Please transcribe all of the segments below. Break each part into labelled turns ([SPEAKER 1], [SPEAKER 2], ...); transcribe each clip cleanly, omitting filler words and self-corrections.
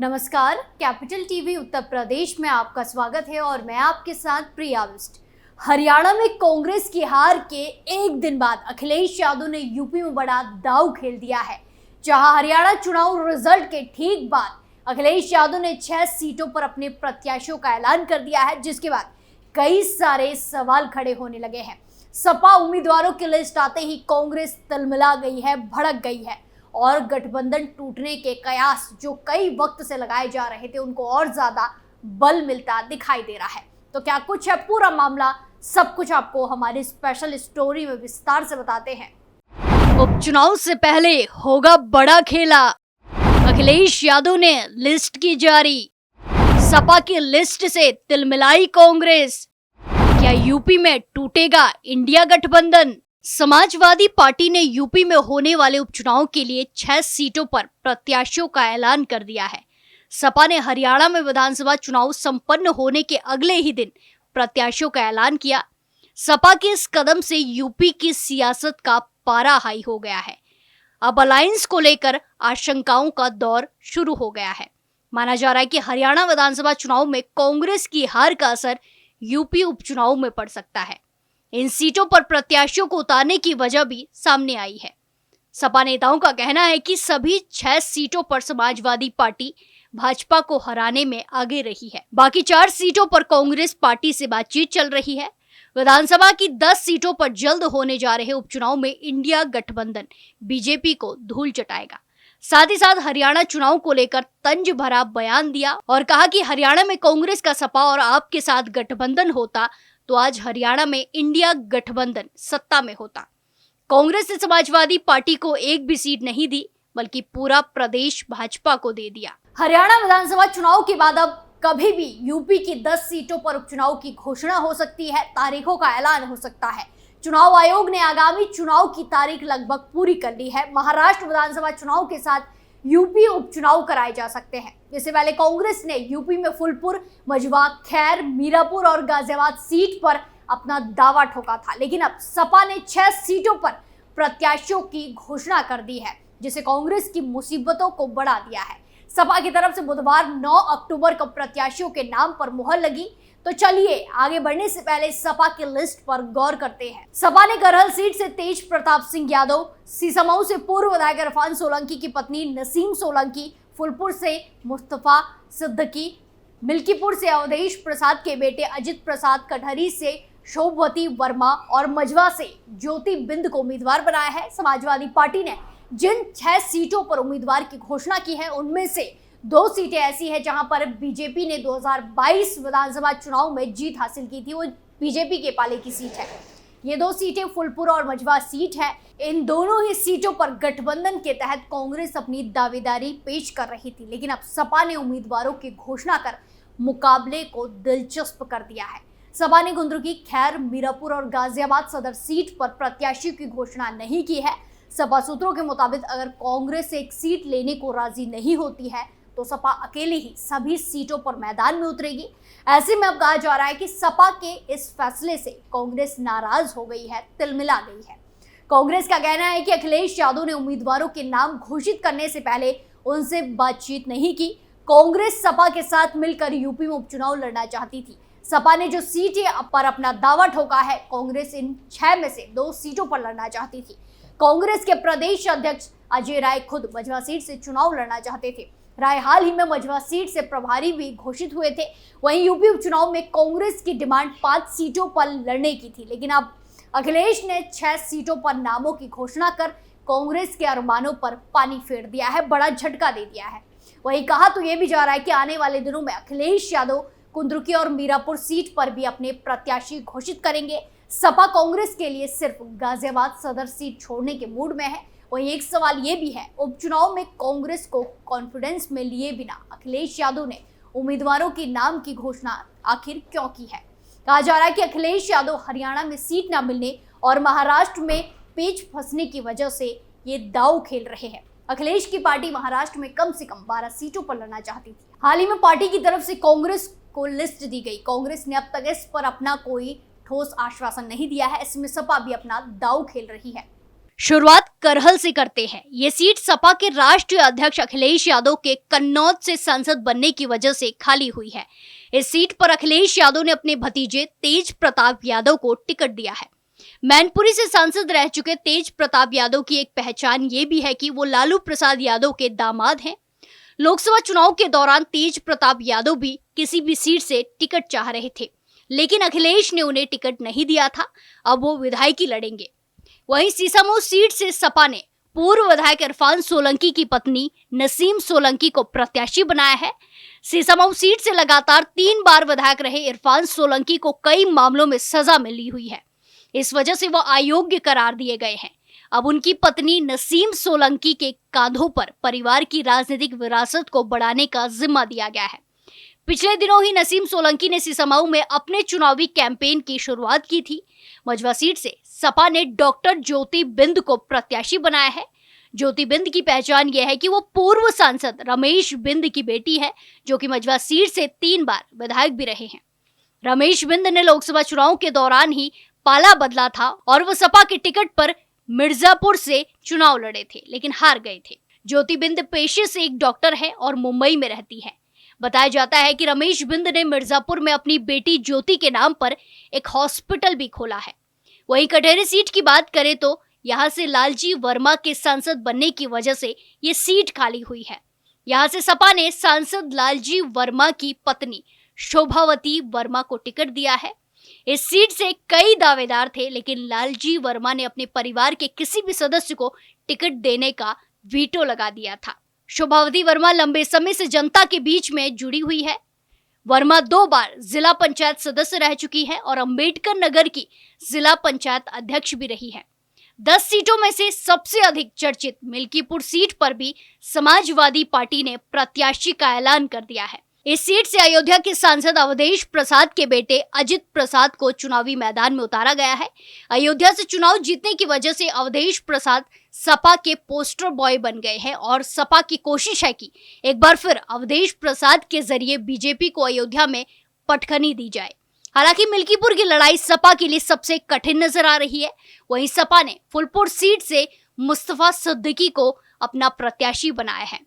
[SPEAKER 1] नमस्कार, capital TV Uttar Pradesh में आपका स्वागत है और मैं आपके साथ प्रिया बिष्ट। हरियाणा में कांग्रेस की हार के एक दिन बाद अखिलेश यादव ने यूपी में बड़ा दांव खेल दिया है। जहां हरियाणा चुनाव रिजल्ट के ठीक बाद अखिलेश यादव ने 6 सीटों पर अपने प्रत्याशियों का ऐलान कर दिया है, जिसके बाद कई सारे सवाल खड़े होने लगे हैं। सपा उम्मीदवारों की लिस्ट आते ही कांग्रेस तिलमिला गई है, भड़क गई है और गठबंधन टूटने के कयास जो कई वक्त से लगाए जा रहे थे उनको और ज्यादा बल मिलता दिखाई दे रहा है। तो क्या कुछ है पूरा मामला, सब कुछ आपको हमारी स्पेशल स्टोरी में विस्तार से बताते हैं। उपचुनाव से पहले होगा बड़ा खेला, अखिलेश यादव ने लिस्ट की जारी। सपा की लिस्ट से तिलमिलाई कांग्रेस, क्या यूपी में टूटेगा इंडिया गठबंधन? समाजवादी पार्टी ने यूपी में होने वाले उपचुनाव के लिए 6 सीटों पर प्रत्याशियों का ऐलान कर दिया है। सपा ने हरियाणा में विधानसभा चुनाव संपन्न होने के अगले ही दिन प्रत्याशियों का ऐलान किया। सपा के इस कदम से यूपी की सियासत का पारा हाई हो गया है। अब अलायंस को लेकर आशंकाओं का दौर शुरू हो गया है। माना जा रहा है कि हरियाणा विधानसभा चुनाव में कांग्रेस की हार का असर यूपी उपचुनाव में पड़ सकता है। इन सीटों पर प्रत्याशियों को उतारने की वजह भी सामने आई है। सपा नेताओं का कहना है कि सभी 6 सीटों पर समाजवादी पार्टी भाजपा को हराने में आगे रही है। बाकी 4 सीटों पर कांग्रेस पार्टी से बातचीत चल रही है। विधानसभा की 10 सीटों पर जल्द होने जा रहे उपचुनाव में इंडिया गठबंधन बीजेपी को धूल चटाएगा। साथ ही साथ हरियाणा चुनाव को लेकर तंज भरा बयान दिया और कहा कि हरियाणा में कांग्रेस का सपा और आप के साथ गठबंधन होता तो आज हरियाणा में इंडिया गठबंधन सत्ता में होता। कांग्रेस ने समाजवादी पार्टी को एक भी सीट नहीं दी, बल्कि पूरा प्रदेश भाजपा को दे दिया। हरियाणा विधानसभा चुनाव के बाद अब कभी भी यूपी की 10 सीटों पर उपचुनाव की घोषणा हो सकती है, तारीखों का ऐलान हो सकता है। चुनाव आयोग ने आगामी चुनाव की तारीख लगभग पूरी कर ली है। महाराष्ट्र विधानसभा चुनाव के साथ यूपी उपचुनाव कराए जा सकते हैं। इससे पहले कांग्रेस ने यूपी में फुलपुर, मझवा, खैर, मीरापुर और गाजियाबाद सीट पर अपना दावा ठोका था, लेकिन अब सपा ने 6 सीटों पर प्रत्याशियों की घोषणा कर दी है, जिसे कांग्रेस की मुसीबतों को बढ़ा दिया है। सपा की तरफ से बुधवार 9 अक्टूबर को प्रत्याशियों के नाम पर मुहर लगी। तो चलिए आगे बढ़ने से पहले सपा की लिस्ट पर गौर करते हैं। सपा ने करहल सीट से तेज प्रताप सिंह यादव, सीसामऊ से पूर्व विधायक इरफान सोलंकी की पत्नी नसीम सोलंकी, फुलपुर से मुस्तफा सिद्दीकी, मिल्कीपुर से अवधेश प्रसाद के बेटे अजित प्रसाद, कटहरी से शोभवती वर्मा और मझवा से ज्योति बिंद को उम्मीदवार बनाया है। समाजवादी पार्टी ने जिन 6 सीटों पर उम्मीदवार की घोषणा की है उनमें से 2 सीटें ऐसी है जहां पर बीजेपी ने 2022 विधानसभा चुनाव में जीत हासिल की थी, वो बीजेपी के पाले की सीट है। ये 2 सीटें फुलपुर और मझवा सीट है। इन दोनों ही सीटों पर गठबंधन के तहत कांग्रेस अपनी दावेदारी पेश कर रही थी, लेकिन अब सपा ने उम्मीदवारों की घोषणा कर मुकाबले को दिलचस्प कर दिया है। सपा ने गुंदरुकी, खैर, मीरापुर और गाजियाबाद सदर सीट पर प्रत्याशी की घोषणा नहीं की है। सपा सूत्रों के मुताबिक अगर कांग्रेस एक सीट लेने को राजी नहीं होती है तो सपा अकेले ही सभी सीटों पर मैदान में उतरेगी। ऐसे में अब कहा जा रहा है कि सपा के इस फैसले से कांग्रेस नाराज हो गई है, तिलमिला गई है। कांग्रेस का कहना है कि अखिलेश यादव ने उम्मीदवारों के नाम घोषित करने से पहले उनसे बातचीत नहीं की। कांग्रेस सपा के साथ मिलकर यूपी में उपचुनाव लड़ना चाहती थी। सपा ने जो सीटें पर अपना दावा ठोका है, कांग्रेस इन 6 में से 2 सीटों पर लड़ना चाहती थी। कांग्रेस के प्रदेश अध्यक्ष अजय राय खुद मझवा सीट से चुनाव लड़ना चाहते थे। राय हाल ही में मझवा सीट से प्रभारी भी घोषित हुए थे। वहीं यूपी उपचुनाव में कांग्रेस की डिमांड 5 सीटों पर लड़ने की थी, लेकिन अब अखिलेश ने 6 सीटों पर नामों की घोषणा कर कांग्रेस के अरमानों पर पानी फेर दिया है, बड़ा झटका दे दिया है। वहीं कहा तो ये भी जा रहा है कि आने वाले दिनों में अखिलेश यादव कुंदरुकी और मीरापुर सीट पर भी अपने प्रत्याशी घोषित करेंगे। सपा कांग्रेस के लिए सिर्फ गाजियाबाद सदर सीट छोड़ने के मूड में है। वहीं एक सवाल ये भी है, उपचुनाव में कांग्रेस को कॉन्फिडेंस में लिए बिना अखिलेश यादव ने उम्मीदवारों के नाम की घोषणा आखिर क्यों की है? कहा जा रहा है कि अखिलेश यादव हरियाणा में सीट न मिलने और महाराष्ट्र में पेच फंसने की वजह से ये दांव खेल रहे हैं। अखिलेश की पार्टी महाराष्ट्र में कम से कम 12 सीटों पर लड़ना चाहती थी। हाल ही में पार्टी की तरफ से कांग्रेस को लिस्ट दी गई। कांग्रेस ने अब तक इस पर अपना कोई ठोस आश्वासन नहीं दिया है। इसमें सपा भी अपना दांव खेल रही है। शुरुआत करहल से करते हैं। ये सीट सपा के राष्ट्रीय अध्यक्ष अखिलेश यादव के कन्नौज से सांसद बनने की वजह से खाली हुई है। इस सीट पर अखिलेश यादव ने अपने भतीजे तेज प्रताप यादव को टिकट दिया है। मैनपुरी से सांसद रह चुके तेज प्रताप यादव की एक पहचान ये भी है कि वो लालू प्रसाद यादव के दामाद हैं। लोकसभा चुनाव के दौरान तेज प्रताप यादव भी किसी भी सीट से टिकट चाह रहे थे, लेकिन अखिलेश ने उन्हें टिकट नहीं दिया था। अब वो विधायकी लड़ेंगे। वहीं सीसामऊ सीट से सपा ने पूर्व विधायक इरफान सोलंकी की पत्नी नसीम सोलंकी को प्रत्याशी बनाया है। सीसामऊ सीट से लगातार 3 बार विधायक रहे इरफान सोलंकी को कई मामलों में सजा मिली हुई है। इस वजह से वो अयोग्य करार दिए गए हैं। अब उनकी पत्नी नसीम सोलंकी के कांधों पर परिवार की राजनीतिक विरासत को बढ़ाने का जिम्मा दिया गया है। पिछले दिनों ही नसीम सोलंकी ने सीसामऊ में अपने चुनावी कैंपेन की शुरुआत की थी। मझवा सीट से सपा ने डॉक्टर ज्योति बिंद को प्रत्याशी बनाया है। ज्योति बिंद की पहचान यह है कि वो पूर्व सांसद रमेश बिंद की बेटी है, जो कि मझवा सीट से 3 बार विधायक भी रहे हैं। रमेश बिंद ने लोकसभा चुनाव के दौरान ही पाला बदला था और वो सपा के टिकट पर मिर्जापुर से चुनाव लड़े थे, लेकिन हार गए थे। ज्योति बिंद पेशे से एक डॉक्टर है और मुंबई में रहती है। बताया जाता है कि रमेश बिंद ने मिर्जापुर में अपनी बेटी ज्योति के नाम पर एक हॉस्पिटल भी खोला है। वहीं कटहरे सीट की बात करें तो यहाँ से लालजी वर्मा के सांसद बनने की वजह से ये सीट खाली हुई है। यहाँ से सपा ने सांसद लालजी वर्मा की पत्नी शोभावती वर्मा को टिकट दिया है। इस सीट से कई दावेदार थे, लेकिन लालजी वर्मा ने अपने परिवार के किसी भी सदस्य को टिकट देने का वीटो लगा दिया था। शोभावती वर्मा लंबे समय से जनता के बीच में जुड़ी हुई है। वर्मा 2 बार जिला पंचायत सदस्य रह चुकी है और अंबेडकर नगर की जिला पंचायत अध्यक्ष भी रही है। 10 सीटों में से सबसे अधिक चर्चित मिल्कीपुर सीट पर भी समाजवादी पार्टी ने प्रत्याशी का ऐलान कर दिया है। इस सीट से अयोध्या के सांसद अवधेश प्रसाद के बेटे अजित प्रसाद को चुनावी मैदान में उतारा गया है। अयोध्या से चुनाव जीतने की वजह से अवधेश प्रसाद सपा के पोस्टर बॉय बन गए हैं और सपा की कोशिश है कि एक बार फिर अवधेश प्रसाद के जरिए बीजेपी को अयोध्या में पटखनी दी जाए। हालांकि मिल्कीपुर की लड़ाई सपा के लिए सबसे कठिन नजर आ रही है। वहीं सपा ने फुलपुर सीट से मुस्तफा सिद्दीकी को अपना प्रत्याशी बनाया है।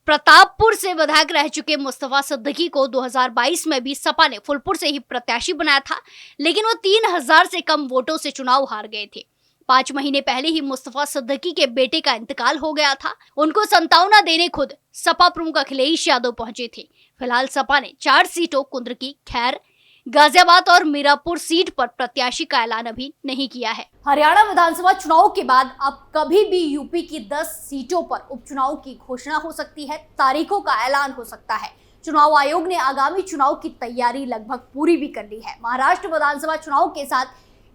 [SPEAKER 1] प्रतापपुर से विधायक रह चुके मुस्तफा सिद्दीकी को 2022 में भी सपा ने फुलपुर से ही प्रत्याशी बनाया था, लेकिन वो 3000 से कम वोटों से चुनाव हार गए थे। 5 महीने पहले ही मुस्तफा सिद्दीकी के बेटे का इंतकाल हो गया था। उनको सांत्वना देने खुद सपा प्रमुख अखिलेश यादव पहुंचे थे। फिलहाल सपा ने 4 सीटों कुंद्रकी, खैर, गाजियाबाद और मीरापुर सीट पर प्रत्याशी का ऐलान अभी नहीं किया है। हरियाणा विधानसभा चुनाव के बाद अब कभी भी यूपी की 10 सीटों पर उपचुनाव की घोषणा हो सकती है, तारीखों का ऐलान हो सकता है। चुनाव आयोग ने आगामी चुनाव की तैयारी लगभग पूरी भी कर ली है। महाराष्ट्र विधानसभा चुनाव के साथ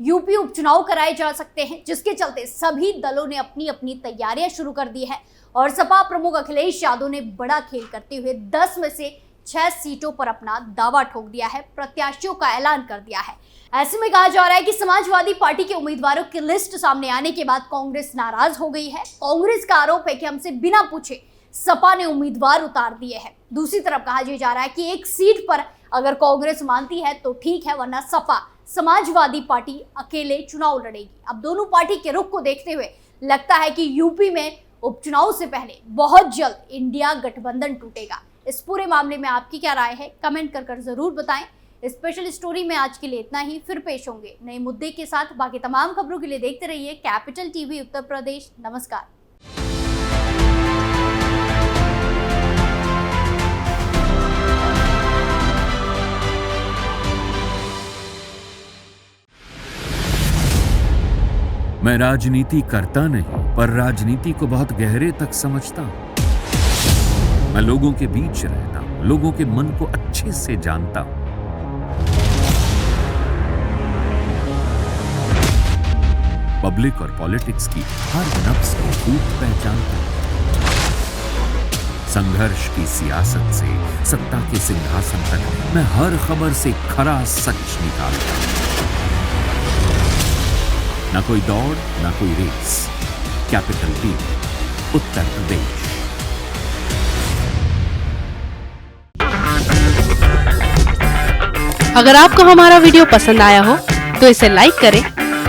[SPEAKER 1] यूपी उपचुनाव कराए जा सकते हैं, जिसके चलते सभी दलों ने अपनी अपनी तैयारियां शुरू कर दी है और सपा प्रमुख अखिलेश यादव ने बड़ा खेल करते हुए 10 में से 6 सीटों पर अपना दावा ठोक दिया है, प्रत्याशियों का ऐलान कर दिया है। ऐसे में कहा जा रहा है कि समाजवादी पार्टी के उम्मीदवारों की लिस्ट सामने आने के बाद कांग्रेस नाराज हो गई है। कांग्रेस का आरोप है कि हमसे बिना पूछे सपा ने उम्मीदवार उतार दिए हैं। दूसरी तरफ कहा जा रहा है कि एक सीट पर अगर कांग्रेस मानती है तो ठीक है, वरना सपा समाजवादी पार्टी अकेले चुनाव लड़ेगी। अब दोनों पार्टी के रुख को देखते हुए लगता है कि यूपी में उपचुनाव से पहले बहुत जल्द इंडिया गठबंधन टूटेगा। इस पूरे मामले में आपकी क्या राय है, कमेंट कर जरूर बताएं। स्पेशल स्टोरी में आज के लिए इतना ही, फिर पेश होंगे नए मुद्दे के साथ। बाकी तमाम खबरों के लिए देखते रहिए कैपिटल टीवी उत्तर प्रदेश। नमस्कार।
[SPEAKER 2] मैं राजनीति करता नहीं, पर राजनीति को बहुत गहरे तक समझता हूं। मैं लोगों के बीच रहता हूं, लोगों के मन को अच्छे से जानता हूं। पब्लिक और पॉलिटिक्स की हर नब्ज को खूब पहचानता हूं। संघर्ष की सियासत से सत्ता के सिंहासन तक मैं हर खबर से खरा सच निकालता हूं। ना कोई दौड़, ना कोई race. Capital TV, Uttar Pradesh.
[SPEAKER 3] अगर आपको हमारा वीडियो पसंद आया हो तो इसे लाइक करें,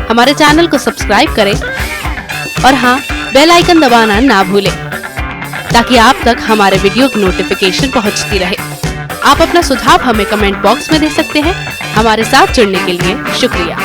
[SPEAKER 3] हमारे चैनल को सब्सक्राइब करें और हाँ, बेल आइकन दबाना ना भूलें ताकि आप तक हमारे वीडियो की नोटिफिकेशन पहुंचती रहे। आप अपना सुझाव हमें कमेंट बॉक्स में दे सकते हैं। हमारे साथ जुड़ने के लिए शुक्रिया।